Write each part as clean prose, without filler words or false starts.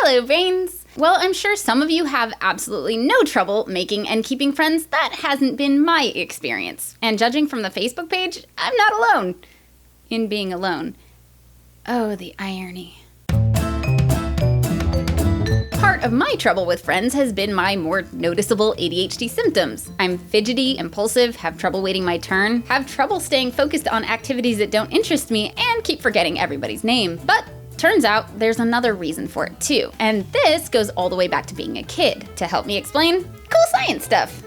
Hello, brains! Well, I'm sure some of you have absolutely no trouble making and keeping friends. That hasn't been my experience. And judging from the Facebook page, I'm not alone in being alone. Oh, the irony. Part of my trouble with friends has been my more noticeable ADHD symptoms. I'm fidgety, impulsive, have trouble waiting my turn, have trouble staying focused on activities that don't interest me, and keep forgetting everybody's name. But turns out there's another reason for it too. And this goes all the way back to being a kid. To help me explain, cool science stuff.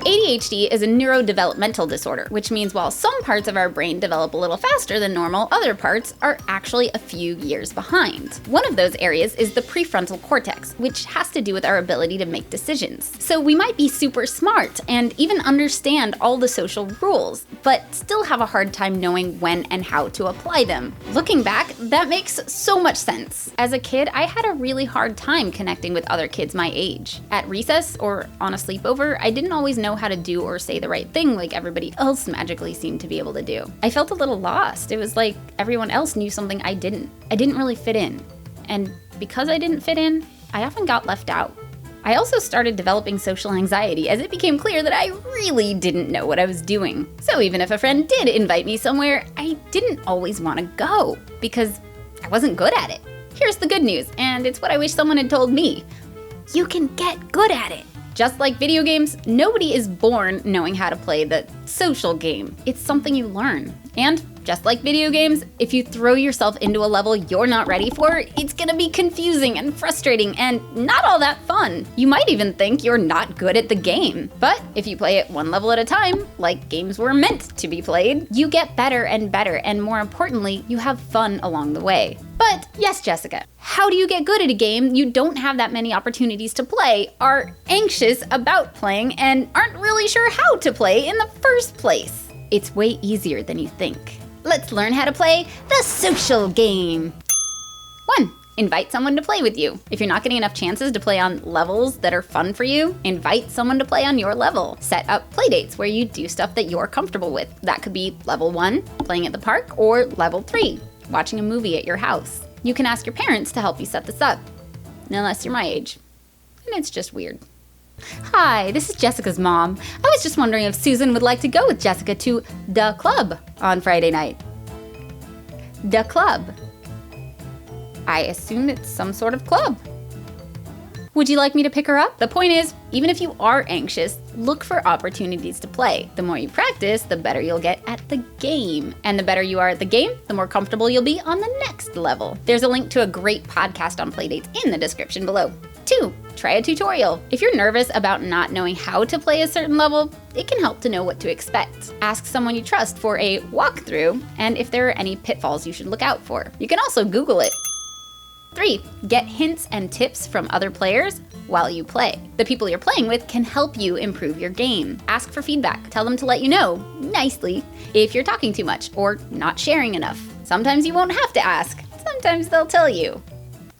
ADHD is a neurodevelopmental disorder, which means while some parts of our brain develop a little faster than normal, other parts are actually a few years behind. One of those areas is the prefrontal cortex, which has to do with our ability to make decisions. So we might be super smart and even understand all the social rules, but still have a hard time knowing when and how to apply them. Looking back, that makes so much sense. As a kid, I had a really hard time connecting with other kids my age. At recess or on a sleepover, I didn't always know how to do or say the right thing like everybody else magically seemed to be able to do. I felt a little lost. It was like everyone else knew something I didn't. I didn't really fit in. And because I didn't fit in, I often got left out. I also started developing social anxiety as it became clear that I really didn't know what I was doing. So even if a friend did invite me somewhere, I didn't always want to go because I wasn't good at it. Here's the good news, and it's what I wish someone had told me. You can get good at it. Just like video games, nobody is born knowing how to play the social game. It's something you learn. And just like video games, if you throw yourself into a level you're not ready for, it's gonna be confusing and frustrating and not all that fun. You might even think you're not good at the game. But if you play it one level at a time, like games were meant to be played, you get better and better, and more importantly, you have fun along the way. But yes, Jessica, how do you get good at a game you don't have that many opportunities to play, are anxious about playing, and aren't really sure how to play in the first place? It's way easier than you think. Let's learn how to play the social game. 1. Invite someone to play with you. If you're not getting enough chances to play on levels that are fun for you, invite someone to play on your level. Set up playdates where you do stuff that you're comfortable with. That could be level 1, playing at the park, or level 3, watching a movie at your house. You can ask your parents to help you set this up, unless you're my age, and it's just weird. Hi, this is Jessica's mom. I was just wondering if Susan would like to go with Jessica to the club on Friday night. The club. I assume it's some sort of club. Would you like me to pick her up? The point is, even if you are anxious, look for opportunities to play. The more you practice, the better you'll get at the game. And the better you are at the game, the more comfortable you'll be on the next level. There's a link to a great podcast on playdates in the description below. 2. Try a tutorial. If you're nervous about not knowing how to play a certain level, it can help to know what to expect. Ask someone you trust for a walkthrough, and if there are any pitfalls you should look out for. You can also Google it. 3. Get hints and tips from other players while you play. The people you're playing with can help you improve your game. Ask for feedback. Tell them to let you know, nicely, if you're talking too much or not sharing enough. Sometimes you won't have to ask. Sometimes they'll tell you.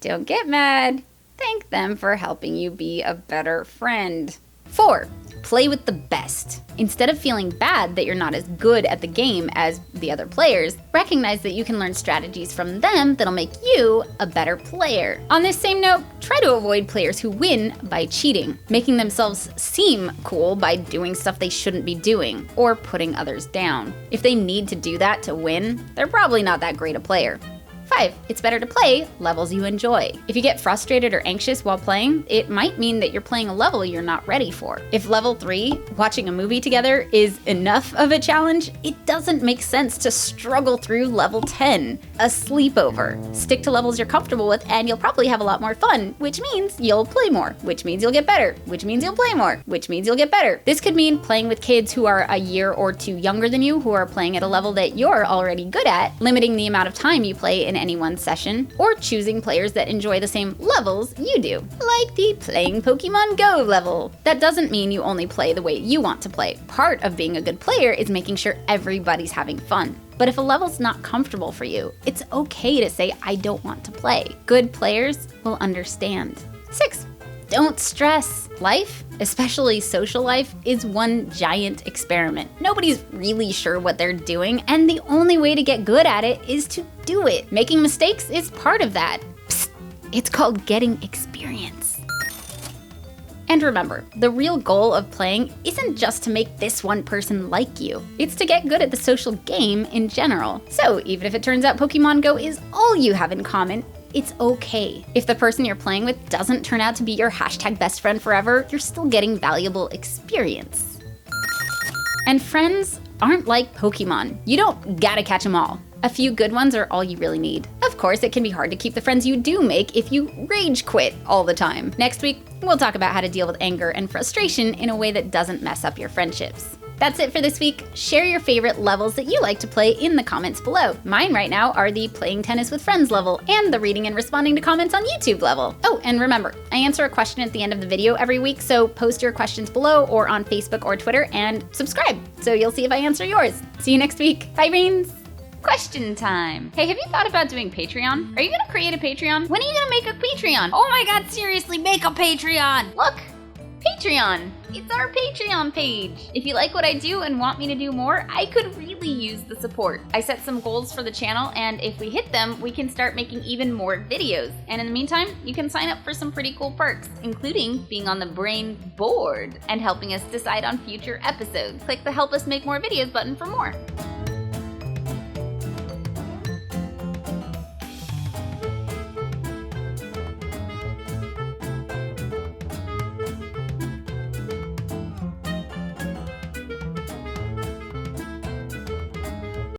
Don't get mad. Thank them for helping you be a better friend. 4. Play with the best. Instead of feeling bad that you're not as good at the game as the other players, recognize that you can learn strategies from them that'll make you a better player. On this same note, try to avoid players who win by cheating, making themselves seem cool by doing stuff they shouldn't be doing, or putting others down. If they need to do that to win, they're probably not that great a player. 5. It's better to play levels you enjoy. If you get frustrated or anxious while playing, it might mean that you're playing a level you're not ready for. If level 3, watching a movie together, is enough of a challenge, it doesn't make sense to struggle through level 10, a sleepover. Stick to levels you're comfortable with and you'll probably have a lot more fun, which means you'll play more, which means you'll get better, which means you'll play more, which means you'll get better. This could mean playing with kids who are a year or 2 younger than you who are playing at a level that you're already good at, limiting the amount of time you play in any one session, or choosing players that enjoy the same levels you do, like the playing Pokemon Go level. That doesn't mean you only play the way you want to play. Part of being a good player is making sure everybody's having fun. But if a level's not comfortable for you, it's okay to say, I don't want to play. Good players will understand. 6. Don't stress. Life, especially social life, is one giant experiment. Nobody's really sure what they're doing, and the only way to get good at it is to do it. Making mistakes is part of that. Psst, it's called getting experience. And remember, the real goal of playing isn't just to make this one person like you. It's to get good at the social game in general. So even if it turns out Pokemon Go is all you have in common, it's okay. If the person you're playing with doesn't turn out to be your #best friend forever, you're still getting valuable experience. And friends aren't like Pokemon. You don't gotta catch them all. A few good ones are all you really need. Of course, it can be hard to keep the friends you do make if you rage quit all the time. Next week, we'll talk about how to deal with anger and frustration in a way that doesn't mess up your friendships. That's it for this week. Share your favorite levels that you like to play in the comments below. Mine right now are the playing tennis with friends level and the reading and responding to comments on YouTube level. Oh, and remember, I answer a question at the end of the video every week, so post your questions below or on Facebook or Twitter and subscribe so you'll see if I answer yours. See you next week. Bye, brains! Question time. Hey, have you thought about doing Patreon? Are you gonna create a Patreon? When are you gonna make a Patreon? Oh my god, seriously, make a Patreon! Look! Patreon! It's our Patreon page! If you like what I do and want me to do more, I could really use the support. I set some goals for the channel, and if we hit them, we can start making even more videos. And in the meantime, you can sign up for some pretty cool perks, including being on the Brain board and helping us decide on future episodes. Click the Help Us Make More Videos button for more.